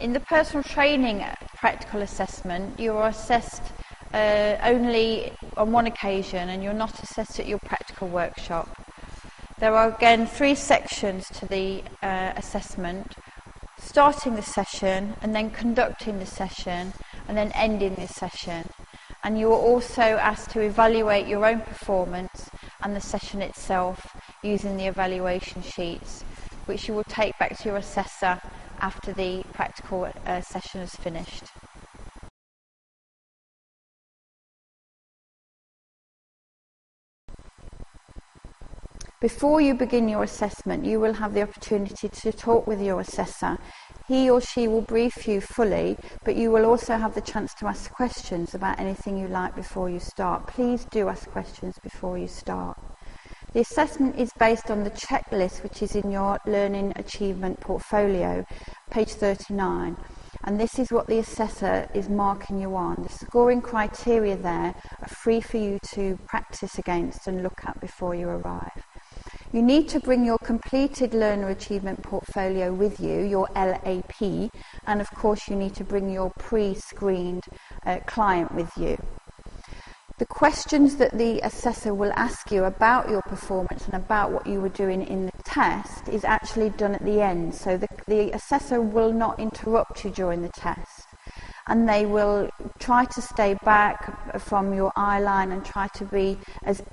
In the personal training practical assessment, you are assessed only on one occasion, and you're not assessed at your practical workshop. There are again 3 sections to the assessment: starting the session, and then conducting the session, and then ending the session. And you are also asked to evaluate your own performance and the session itself using the evaluation sheets, which you will take back to your assessor after the practical session is finished. Before you begin your assessment, you will have the opportunity to talk with your assessor. He or she will brief you fully, but you will also have the chance to ask questions about anything you like before you start. Please do ask questions before you start. The assessment is based on the checklist which is in your Learning Achievement Portfolio, page 39. And this is what the assessor is marking you on. The scoring criteria there are free for you to practice against and look at before you arrive. You need to bring your completed Learner Achievement Portfolio with you, your LAP, and of course you need to bring your pre-screened client with you. The questions that the assessor will ask you about your performance and about what you were doing in the test is actually done at the end. So the assessor will not interrupt you during the test, and they will try to stay back from your eye line and try to be as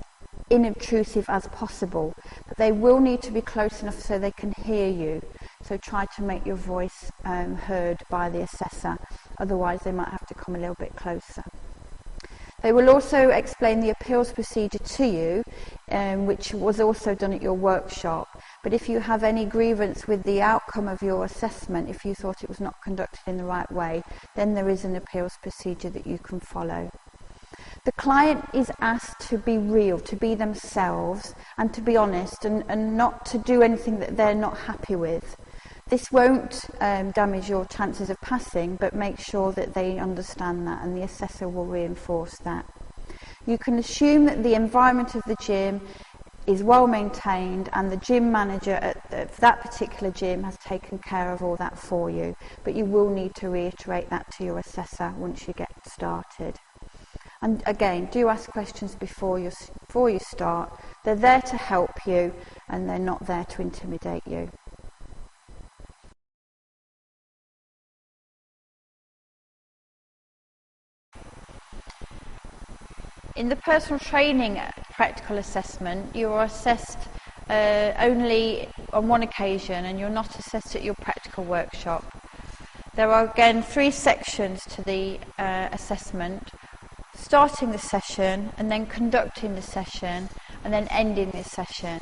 inobtrusive as possible, but they will need to be close enough so they can hear you. So try to make your voice heard by the assessor, otherwise they might have to come a little bit closer. They will also explain the appeals procedure to you, which was also done at your workshop. But if you have any grievance with the outcome of your assessment, if you thought it was not conducted in the right way, then there is an appeals procedure that you can follow. The client is asked to be real, to be themselves, and to be honest, and not to do anything that they're not happy with. This won't damage your chances of passing, but make sure that they understand that, and the assessor will reinforce that. You can assume that the environment of the gym is well maintained, and the gym manager at that particular gym has taken care of all that for you, but you will need to reiterate that to your assessor once you get started. And again, do ask questions before you start. They're there to help you, and they're not there to intimidate you. In the personal training practical assessment, you are assessed only on one occasion, and you're not assessed at your practical workshop. There are again 3 sections to the assessment: starting the session, and then conducting the session, and then ending the session.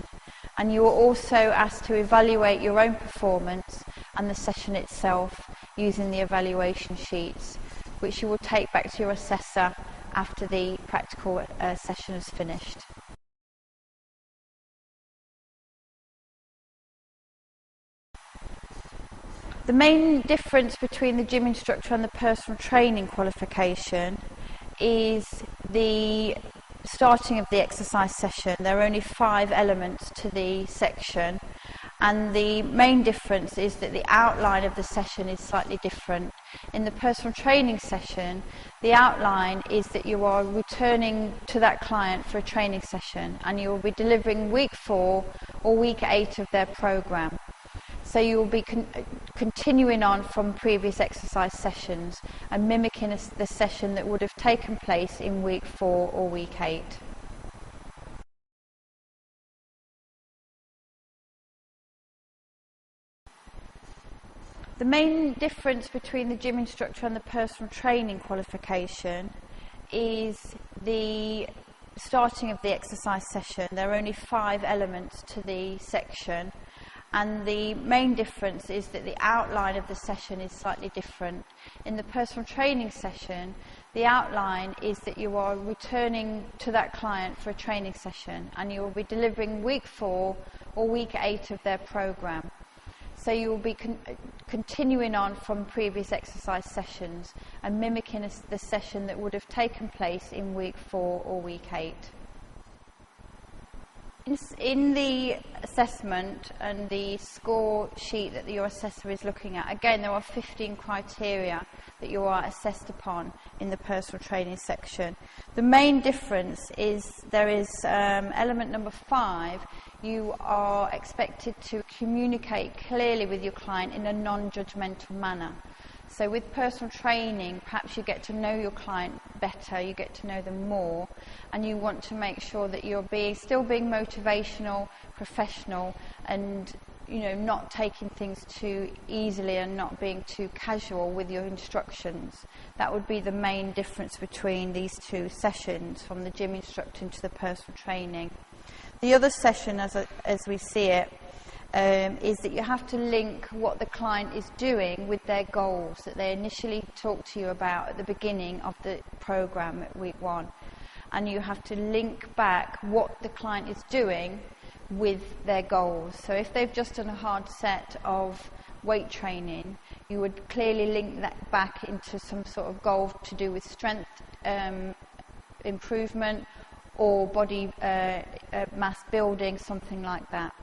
And you are also asked to evaluate your own performance and the session itself using the evaluation sheets, which you will take back to your assessor after the practical session is finished. The main difference between the gym instructor and the personal training qualification is the starting of the exercise session. There are only 5 elements to the section, and the main difference is that the outline of the session is slightly different. In the personal training session, the outline is that you are returning to that client for a training session, and you will be delivering week 4 or week 8 of their program. So you will be continuing on from previous exercise sessions and mimicking the session that would have taken place in week 4 or week 8. The main difference between the gym instructor and the personal training qualification is the starting of the exercise session. There are only 5 elements to the section, and the main difference is that the outline of the session is slightly different. In the personal training session, the outline is that you are returning to that client for a training session, and you will be delivering week 4 or week 8 of their program. So you will be continuing on from previous exercise sessions and mimicking the session that would have taken place in week 4 or week 8. In the assessment and the score sheet that your assessor is looking at, again, there are 15 criteria that you are assessed upon in the personal training section. The main difference is there is element number 5. You are expected to communicate clearly with your client in a non-judgmental manner. So with personal training, perhaps you get to know your client better, you get to know them more, and you want to make sure that you're still being motivational, professional, and not taking things too easily and not being too casual with your instructions. That would be the main difference between these two sessions, from the gym instructing to the personal training. The other session, as we see it, is that you have to link what the client is doing with their goals that they initially talked to you about at the beginning of the program at week 1. And you have to link back what the client is doing with their goals. So if they've just done a hard set of weight training, you would clearly link that back into some sort of goal to do with strength improvement or body mass building, something like that,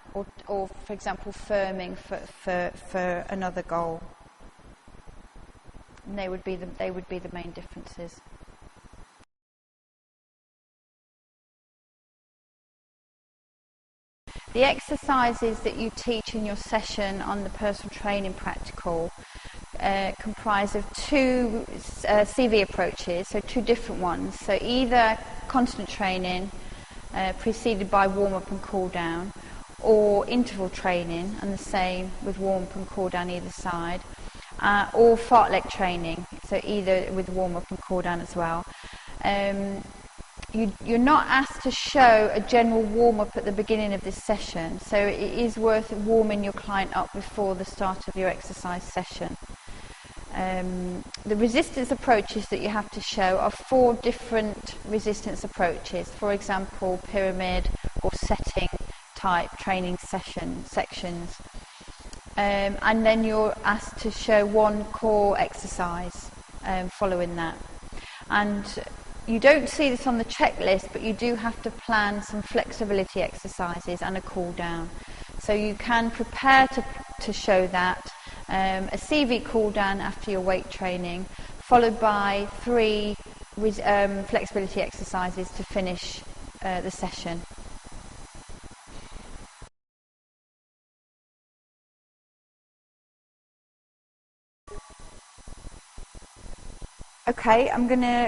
or for example firming for another goal. And they would be the main differences. The exercises that you teach in your session on the personal training practical comprise of 2 CV approaches, so 2 different ones. So either constant training preceded by warm-up and cool-down, or interval training, and the same with warm-up and cool-down either side, or fartlek training, so either with warm-up and cool-down as well. You're not asked to show a general warm-up at the beginning of this session, so it is worth warming your client up before the start of your exercise session. The resistance approaches that you have to show are 4 different resistance approaches, for example pyramid or setting type training sections, and then you're asked to show 1 core exercise following that. And you don't see this on the checklist, but you do have to plan some flexibility exercises and a cool down. So you can prepare to show that, a CV cool down after your weight training, followed by 3 flexibility exercises to finish the session. Okay,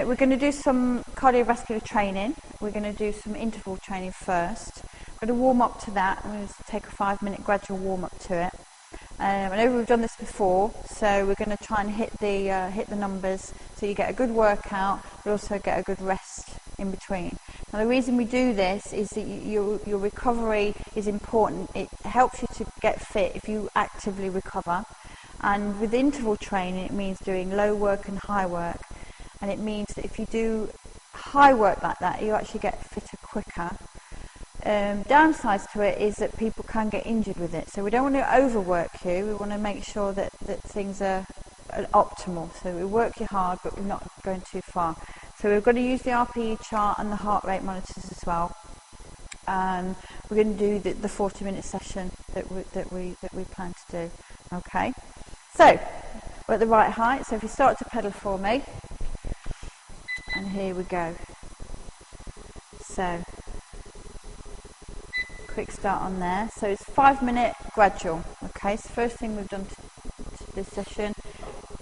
we're gonna do some cardiovascular training. We're gonna do some interval training first. I'm gonna warm up to that. I'm gonna take a 5-minute gradual warm up to it. I know we've done this before, so we're gonna try and hit the numbers so you get a good workout, but also get a good rest in between. Now the reason we do this is that your recovery is important. It helps you to get fit if you actively recover. And with interval training, it means doing low work and high work. And it means that if you do high work like that, you actually get fitter quicker. Downsides to it is that people can get injured with it. So we don't want to overwork you. We want to make sure that things are optimal. So we work you hard, but we're not going too far. So we're going to use the RPE chart and the heart rate monitors as well. And we're going to do the 40-minute session that we plan to do. Okay. So, we're at the right height, so if you start to pedal for me, and here we go. So, quick start on there. So it's 5-minute gradual, okay? So first thing we've done to this session,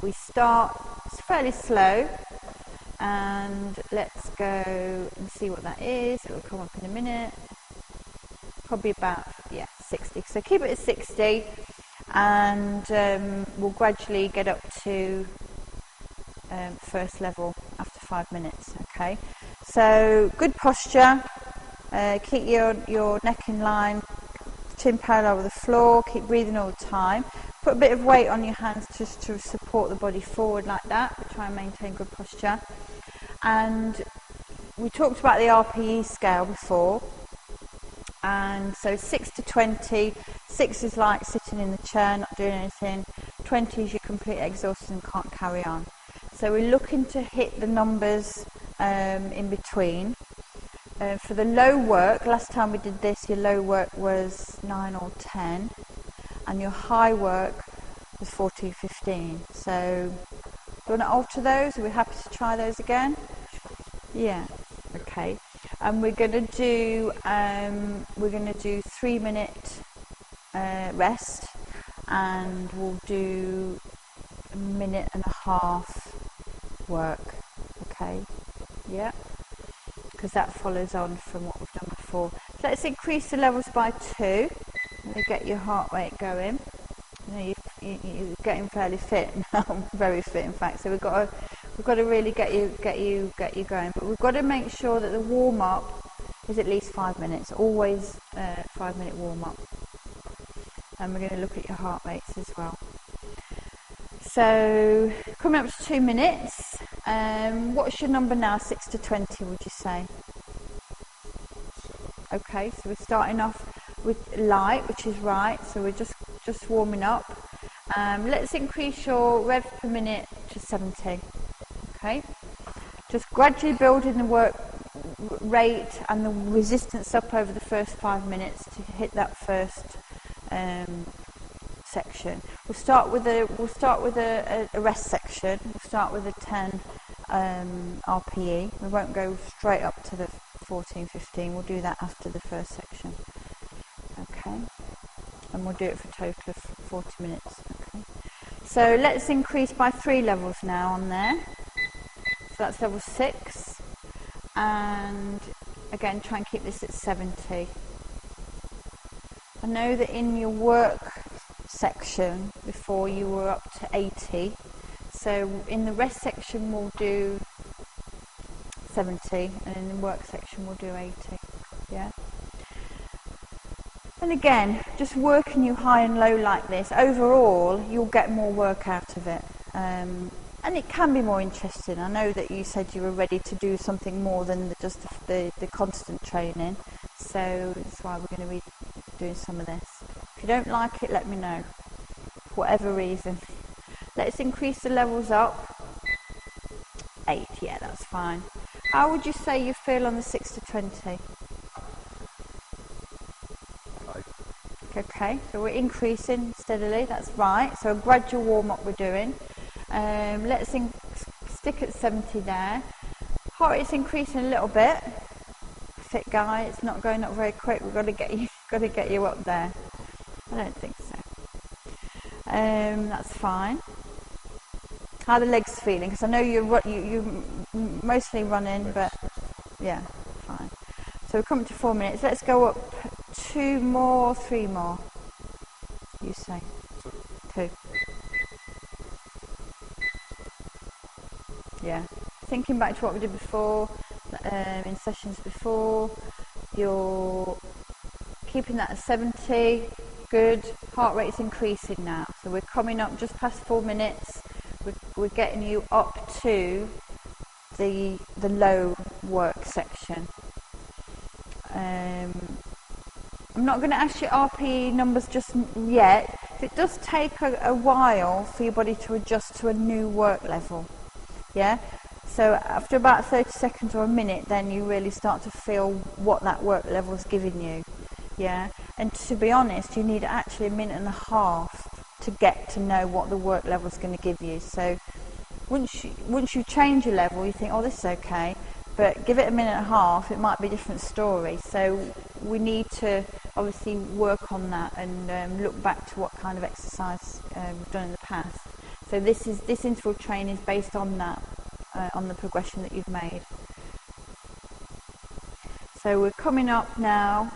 we start, it's fairly slow, and let's go and see what that is. It will come up in a minute. Probably about, 60. So keep it at 60. And we'll gradually get up to first level after 5 minutes. Okay, so good posture, keep your neck in line, chin parallel with the floor, keep breathing all the time, put a bit of weight on your hands just to support the body forward like that, try and maintain good posture. And we talked about the RPE scale before, and so 6 to 20, 6 is like sitting in the chair, not doing anything, 20 is you're completely exhausted and can't carry on. So we're looking to hit the numbers in between. for the low work, last time we did this, your low work was 9 or 10, and your high work was 14, 15. So, do you want to alter those? Are we happy to try those again? Yeah. Okay. And we're going to do 3-minute rest, and we'll do 1.5 minutes work. Okay. Yeah. Because that follows on from what we've done before. So let's increase the levels by 2. To get your heart rate going. You know, you're getting fairly fit now, very fit in fact. So we've got to really get you going. But we've got to make sure that the warm up is at least 5 minutes. Always 5-minute warm up. And we're going to look at your heart rates as well. So coming up to 2 minutes. What's your number now? 6 to 20, would you say? Okay, so we're starting off with light, which is right. So we're just warming up. Let's increase your rev per minute to 70. Okay, just gradually building the work rate and the resistance up over the first 5 minutes to hit that first section. We'll start with a rest section. We'll start with a 10 RPE. We won't go straight up to the 14, 15. We'll do that after the first section. Okay, and we'll do it for a total of 40 minutes. Okay, so let's increase by 3 levels now on there. So that's level 6, and again try and keep this at 70. I know that in your work section before you were up to 80, so in the rest section we'll do 70, and in the work section we'll do 80. Yeah. And again, just working you high and low like this, overall you'll get more work out of it, and it can be more interesting. I know that you said you were ready to do something more than just the constant training, so that's why we're going to be doing some of this. If you don't like it, let me know, for whatever reason. Let's increase the levels up. 8, yeah, that's fine. How would you say you feel on the 6 to 20? Okay, so we're increasing steadily, that's right. So a gradual warm up we're doing. Let's stick at 70 there. Heart rate's increasing a little bit. Fit guy, it's not going up very quick. We've got to get you up there. I don't think so. That's fine. How are the legs feeling? Because I know you're mostly running, but yeah, fine. So we're coming to 4 minutes. Let's go up 2 more, 3 more. You say 2. Yeah. Thinking back to what we did before, in sessions before, you're keeping that at 70. Good. Heart rate's increasing now. So we're coming up just past 4 minutes. We're getting you up to the low work section. I'm not going to ask you RPE numbers just yet. It does take a while for your body to adjust to a new work level. Yeah. So after about 30 seconds or a minute, then you really start to feel what that work level is giving you. Yeah. And to be honest, you need actually 1.5 minutes to get to know what the work level is going to give you. So once you change your level, you think, oh, this is okay, but give it 1.5 minutes, it might be a different story. So we need to obviously work on that and look back to what kind of exercise we've done in the past. So this interval training is based on that, on the progression that you've made. So we're coming up now.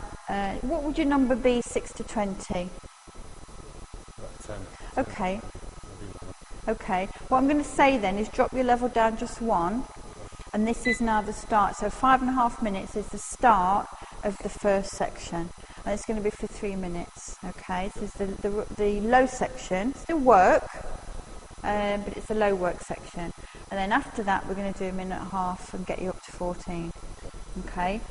What would your number be, 6 to 20? 10. Okay. Okay. What I'm going to say then is drop your level down just 1, and this is now the start. So 5.5 minutes is the start of the first section, and it's going to be for 3 minutes. Okay. This is the low section. Still work, but it's the low work section. And then after that, we're going to do 1.5 minutes and get you up to 14. Okay.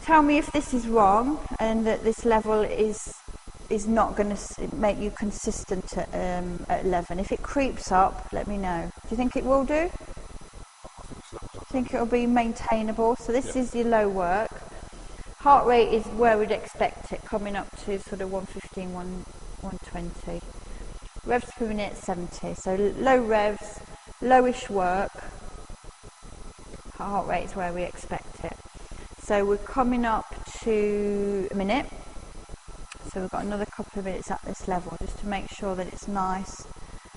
Tell me if this is wrong and that this level is not going to make you consistent at 11. If it creeps up, let me know. Do you think it will do? think it'll be maintainable. So this is your low work. Heart rate is where we'd expect it, coming up to sort of 115, 120. Revs per minute 70. So low revs, lowish work. Heart rate is where we expect it. So we're coming up to a minute. So we've got another couple of minutes at this level, just to make sure that it's nice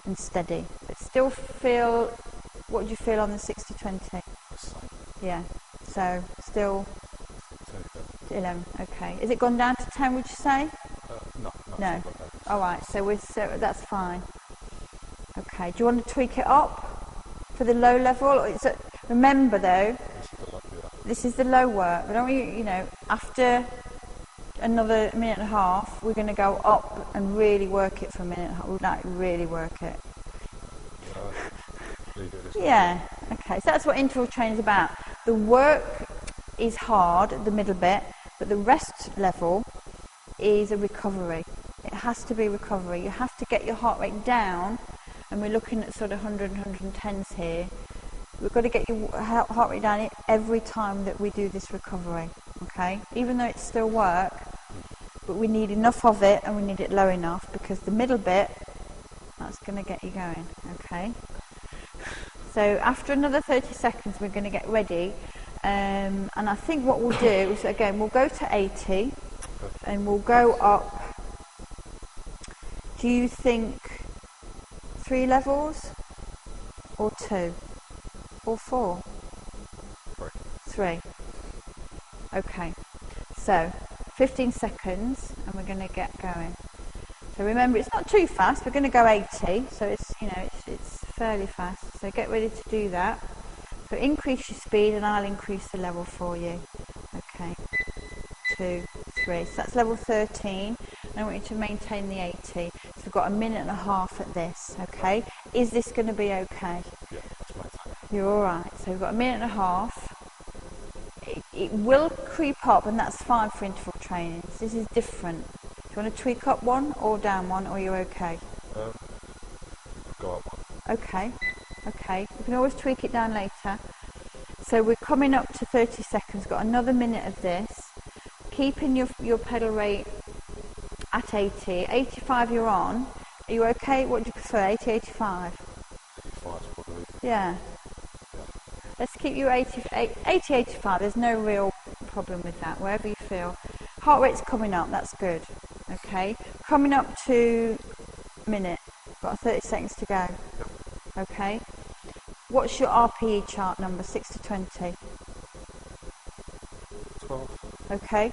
and steady. But still feel, what do you feel on the 60-20? Yeah, so still 11, okay. Is it gone down to 10, would you say? No. Alright, so that's fine. Okay, do you want to tweak it up for the low level? Remember though, this is the low work. We don't, you know, after another minute and a half, we're going to go up and really work it for a minute and a half. We'd like really work it. Yeah, okay, so that's what interval training is about. The work is hard, the middle bit, but the rest level is a recovery. It has to be recovery. You have to get your heart rate down, and we're looking at sort of 100 and 110s here. We've got to get your heart rate down every time that we do this recovery, okay? Even though it's still work, but we need enough of it and we need it low enough, because the middle bit, that's going to get you going, okay? So after another 30 seconds, we're going to get ready. And I think what we'll do is, again, we'll go to 80 and we'll go up. Do you think 3 levels or 2 or 4? 3. Okay, so 15 seconds and we're going to get going. So remember, it's not too fast. We're going to go 80, so it's, you know, it's fairly fast. So get ready to do that. So increase your speed and I'll increase the level for you. Okay, 2, 3. So that's level 13. And I want you to maintain the 80. So we've got a minute and a half at this. Okay, is this going to be okay? Yeah, that's my time. You're all right. So we've got a minute and a half. It will creep up, and that's fine for interval training. This is different. Do you want to tweak up one or down one, or you're okay? Go up one. Okay. Okay, we can always tweak it down later. So we're coming up to 30 seconds, got another minute of this. Keeping your pedal rate at 80. 85 you're on. Are you okay? What do you prefer, 80, 85? 85 probably. Yeah. Let's keep you 80, 85. There's no real problem with that, wherever you feel. Heart rate's coming up, that's good. Okay, coming up to a minute. Got 30 seconds to go. Okay. What's your RPE chart number, 6-20? 12. Okay.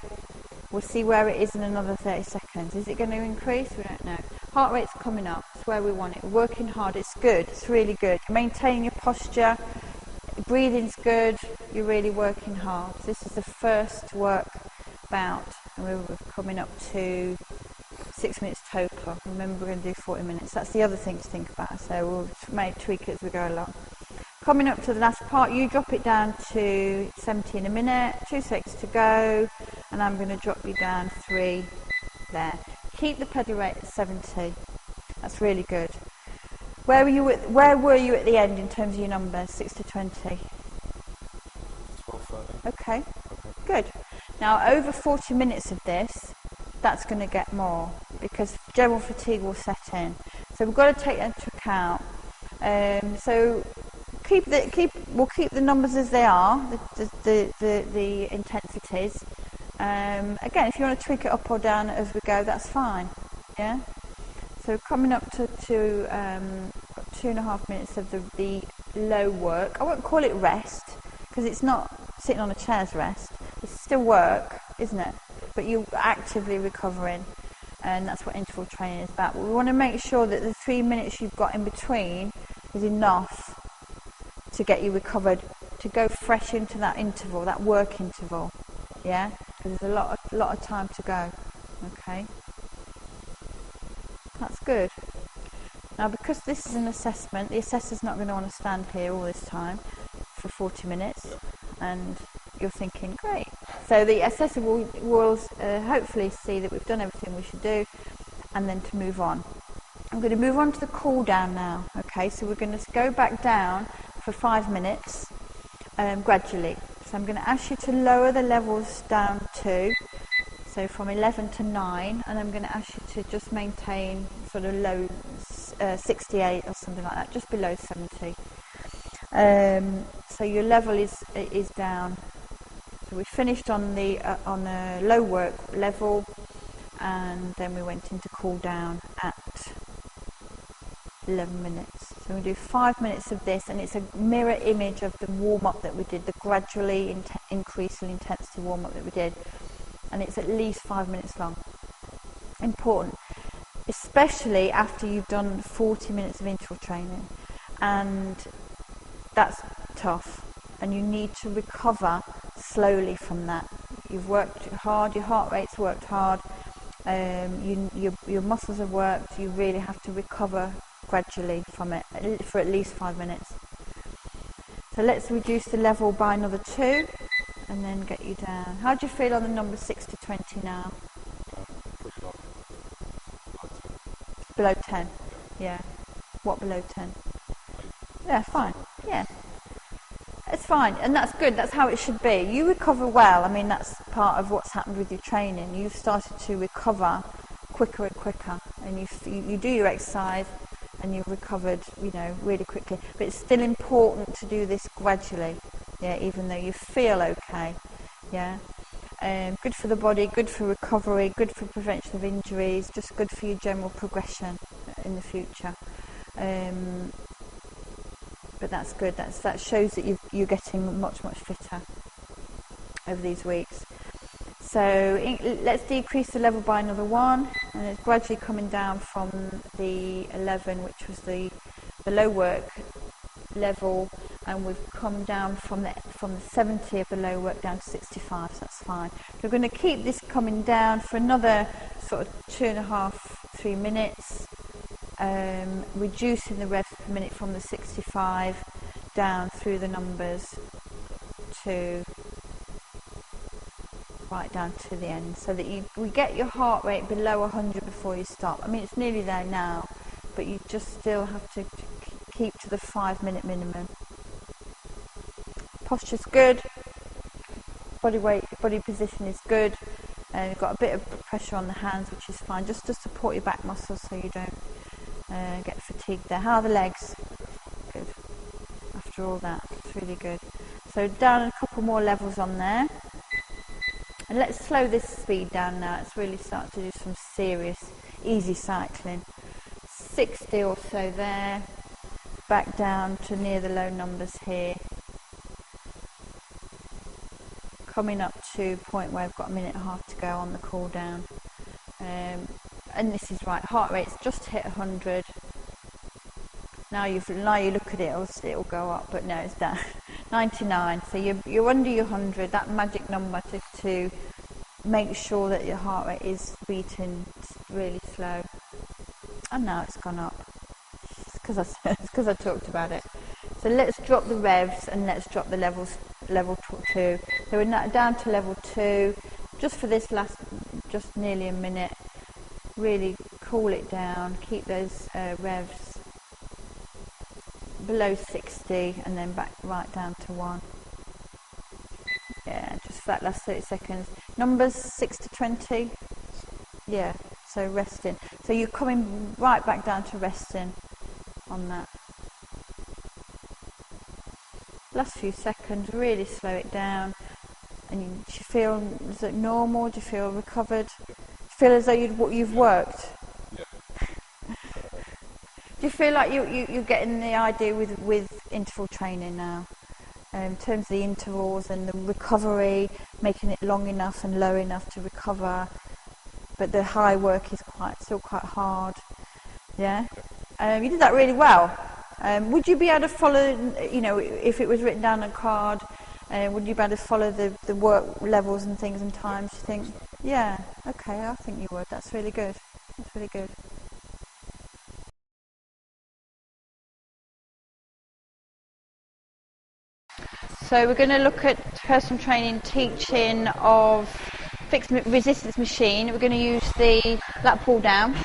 We'll see where it is in another 30 seconds. Is it going to increase? We don't know. Heart rate's coming up. It's where we want it. We're working hard. It's good. It's really good. Maintain your posture. Breathing's good. You're really working hard. This is the first work bout. And we're coming up to 6 minutes total. Remember, we're going to do 40 minutes. That's the other thing to think about. So we'll maybe tweak it as we go along. Coming up to the last part, you drop it down to 70 in a minute, 2 seconds to go, and I'm going to drop you down 3 there. Keep the pedal rate at 70. That's really good. Where were you at the end in terms of your numbers, 6-20? 12, 13. Okay, good. Now over 40 minutes of this, that's going to get more because general fatigue will set in. So we've got to take that into account. So we'll keep the numbers as they are, the intensities. Again, if you want to tweak it up or down as we go, that's fine. Yeah. So coming up to 2.5 minutes of the low work. I won't call it rest because it's not sitting on a chair's rest. It's still work, isn't it? But you're actively recovering, and that's what interval training is about. But we want to make sure that the 3 minutes you've got in between is enough to get you recovered, to go fresh into that interval, that work interval. Yeah, because there's a lot of time to go. Okay, that's good. Now, because this is an assessment, the assessor's not going to want to stand here all this time for 40 minutes, and you're thinking, great. So the assessor will hopefully see that we've done everything we should do, and then to move on. I'm going to move on to the cool down now. Okay, so we're going to go back down for 5 minutes. gradually. So I'm going to ask you to lower the levels down to, so from 11 to 9, and I'm going to ask you to just maintain sort of low 68 or something like that, just below 70. So your level is down. So we finished on a low work level, and then we went into cool down at 11 minutes. So we do 5 minutes of this, and it's a mirror image of the warm-up that we did, the gradually increasing intensity warm-up that we did, and it's at least 5 minutes long. Important, especially after you've done 40 minutes of interval training, and that's tough, and you need to recover slowly from that. You've worked hard, your heart rate's worked hard, your muscles have worked. You really have to recover gradually from it for at least 5 minutes. So let's reduce the level by another 2 and then get you down. How do you feel on the number 6 to 20 now? Pretty low. Below 10? Yeah. What below 10? Yeah, fine. Yeah. It's fine, and that's good. That's how it should be. You recover well. I mean, that's part of what's happened with your training. You've started to recover quicker and quicker, and you do your exercise and you've recovered, you know, really quickly. But it's still important to do this gradually, yeah, even though you feel okay, yeah. Good for the body, good for recovery, good for prevention of injuries, just good for your general progression in the future. But that's good. That shows that you're getting much fitter over these weeks. So let's decrease the level by another 1, and it's gradually coming down from the 11, which was the low work level, and we've come down from the 70 of the low work down to 65. So that's fine. So we're going to keep this coming down for another sort of 2.5-3 minutes. Reducing the revs per minute from the 65 down through the numbers to right down to the end, so that we get your heart rate below 100 before you stop. I mean, it's nearly there now, but you just still have to keep to the 5-minute minimum. Posture's good, body position is good, and you've got a bit of pressure on the hands, which is fine, just to support your back muscles so you don't get fatigued there. How are the legs? Good. After all that, it's really good. So down a couple more levels on there. And let's slow this speed down now. Let's really start to do some serious, easy cycling. 60 or so there. Back down to near the low numbers here. Coming up to a point where I've got 1.5 minutes to go on the cool down. And this is right, heart rate's just hit 100. Now you look at it, it'll go up, but no, it's down. 99. So you're under your 100. That magic number to make sure that your heart rate is beating really slow. And now it's gone up. It's because I talked about it. So let's drop the revs and let's drop the level 2. So we're down to level 2, just for this just nearly a minute. Really cool it down, keep those revs below 60 and then back right down to 1. Yeah, just for that last 30 seconds. Numbers 6 to 20. Yeah, so resting. So you're coming right back down to resting on that. Last few seconds, really slow it down. And do you feel, is it normal? Do you feel recovered? Feel as though you've worked? Yeah. Do you feel like you're getting the idea with interval training now? In terms of the intervals and the recovery, making it long enough and low enough to recover, but the high work is still quite hard. Yeah? You did that really well. Would you be able to follow, you know, if it was written down on a card, would you be able to follow the work levels and things and times, do you think? Yeah, okay, I think you would. That's really good. That's really good. So we're going to look at personal training teaching of fixed resistance machine. We're going to use the lat pull down.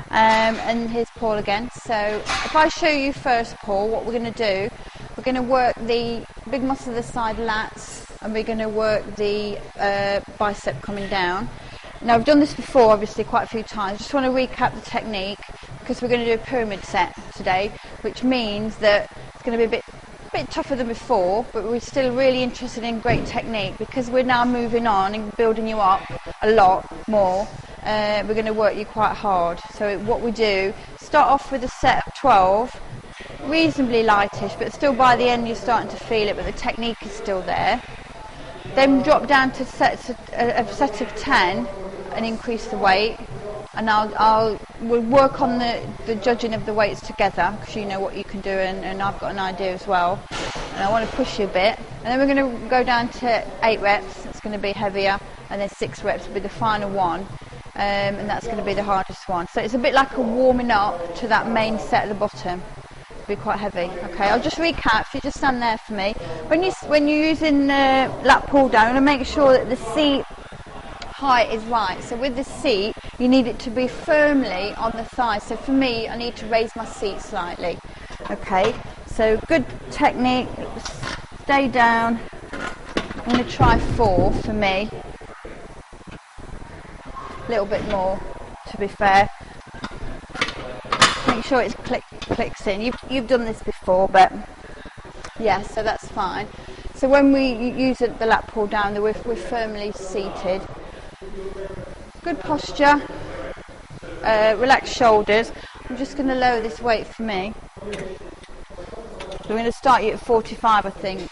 And here's Paul again. So if I show you first, Paul, what we're going to do, we're going to work the big muscle of the side lats, and we're going to work the bicep coming down. Now I've done this before, obviously, quite a few times. I just want to recap the technique because we're going to do a pyramid set today, which means that it's going to be a bit tougher than before, but we're still really interested in great technique because we're now moving on and building you up a lot more. We're going to work you quite hard. So what we do, start off with a set of 12, reasonably lightish, but still by the end you're starting to feel it, but the technique is still there. Then drop down to a set of 10 and increase the weight, and we'll work on the judging of the weights together because you know what you can do and I've got an idea as well, and I want to push you a bit. And then we're going to go down to 8 reps, it's going to be heavier, and then 6 reps will be the final one, and that's going to be the hardest one. So it's a bit like a warming up to that main set at the bottom. Be quite heavy. Okay, I'll just recap. If you just stand there for me. When you're using lat pull down, to make sure that the seat height is right. So with the seat, you need it to be firmly on the thigh. So for me, I need to raise my seat slightly. Okay, so good technique. Stay down. I'm going to try 4 for me. A little bit more, to be fair. Make sure it clicks in. You've done this before, but yeah, so that's fine. So when we use the lat pull down, we're firmly seated. Good posture. Relaxed shoulders. I'm just going to lower this weight for me. So we're going to start you at 45, I think.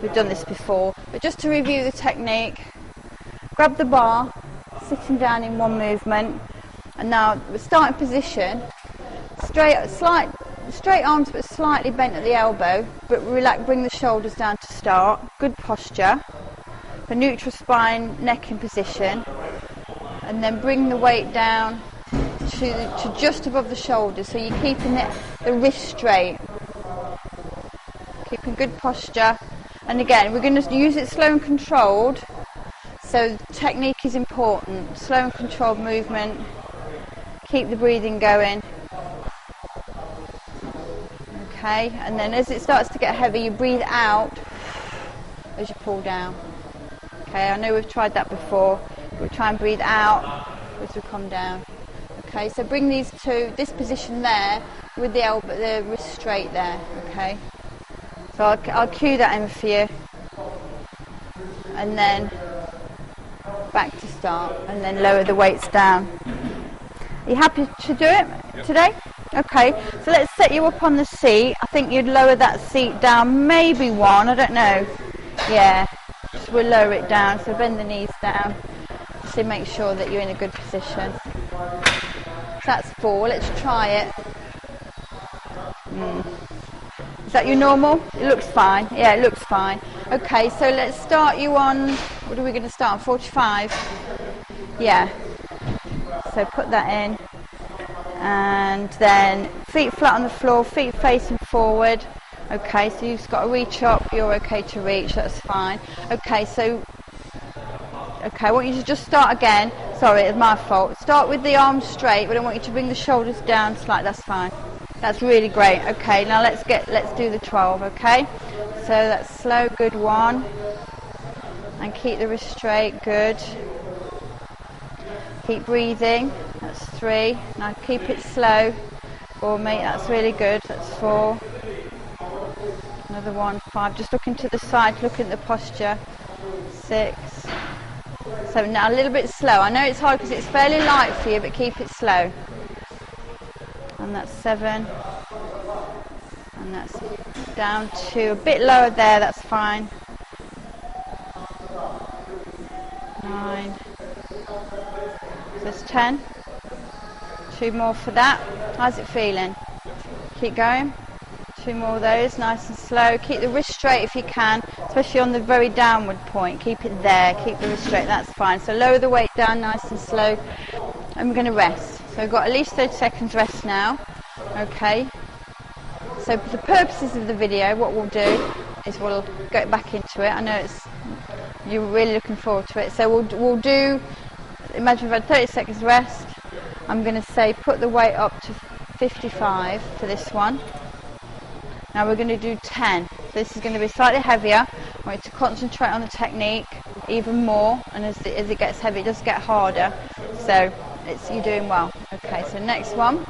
We've done this before, but just to review the technique. Grab the bar, sitting down in one movement. And now the starting position, straight arms but slightly bent at the elbow, but relax, bring the shoulders down to start. Good posture. The neutral spine, neck in position, and then bring the weight down to just above the shoulders, so you're keeping the wrist straight. Keeping good posture. And again, we're going to use it slow and controlled, so technique is important. Slow and controlled movement. Keep the breathing going. Okay, and then as it starts to get heavy, you breathe out as you pull down. Okay, I know we've tried that before. We'll try and breathe out as we come down. Okay, so bring these to this position there with the elbow, the wrist straight there. Okay, so I'll cue that in for you, and then back to start, and then lower the weights down. Are you happy to do it today? Okay, so let's set you up on the seat. I think you'd lower that seat down, maybe 1, I don't know. Yeah, just we'll lower it down, so bend the knees down. So make sure that you're in a good position. So that's 4, let's try it. Is that your normal? It looks fine. Yeah, it looks fine. Okay, so let's start you on, what are we going to start on, 45? Yeah. So put that in, and then feet flat on the floor, feet facing forward. Okay, so you've got to reach up, you're okay to reach, that's fine. Okay, so I want you to just start again. Sorry, it's my fault. Start with the arms straight, but I want you to bring the shoulders down slightly. That's fine. That's really great. Okay, now let's do the 12, okay? So that's slow, good 1. And keep the wrist straight, good. Keep breathing, that's 3. Now keep it slow for me, that's really good, that's 4. Another 1, 5, just looking to the side, looking at the posture. 6. So now a little bit slow. I know it's hard because it's fairly light for you, but keep it slow. And that's 7. And that's down to a bit lower there, that's fine. 9. So it's 10. 2 more for that. How's it feeling? Keep going. 2 more of those, nice and slow. Keep the wrist straight if you can, especially on the very downward point. Keep it there, keep the wrist straight, that's fine. So lower the weight down nice and slow, and we're going to rest. So we've got at least 30 seconds rest now. Okay. So for the purposes of the video, what we'll do is we'll get back into it. I know you're really looking forward to it. So we'll do, imagine we've had 30 seconds rest. I'm going to say put the weight up to 55 for this one. Now we're going to do 10. So this is going to be slightly heavier. I want you to concentrate on the technique even more, and as it gets heavy, it does get harder. So you're doing well. Okay, so next one.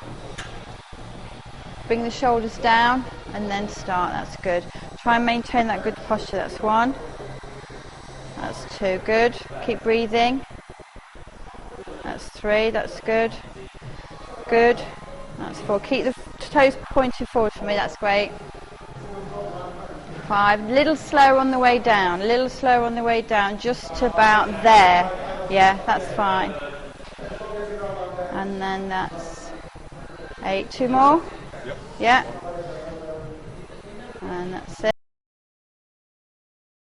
Bring the shoulders down and then start. That's good. Try and maintain that good posture. That's 1. That's 2. Good. Keep breathing. That's 3. That's good. Good. That's 4. Keep the toes pointing forward for me. That's great. 5. Little slower on the way down. Little slower on the way down. Just about there. Yeah, that's fine. And then that's 8. 2 more. Yep. Yeah. And that's it.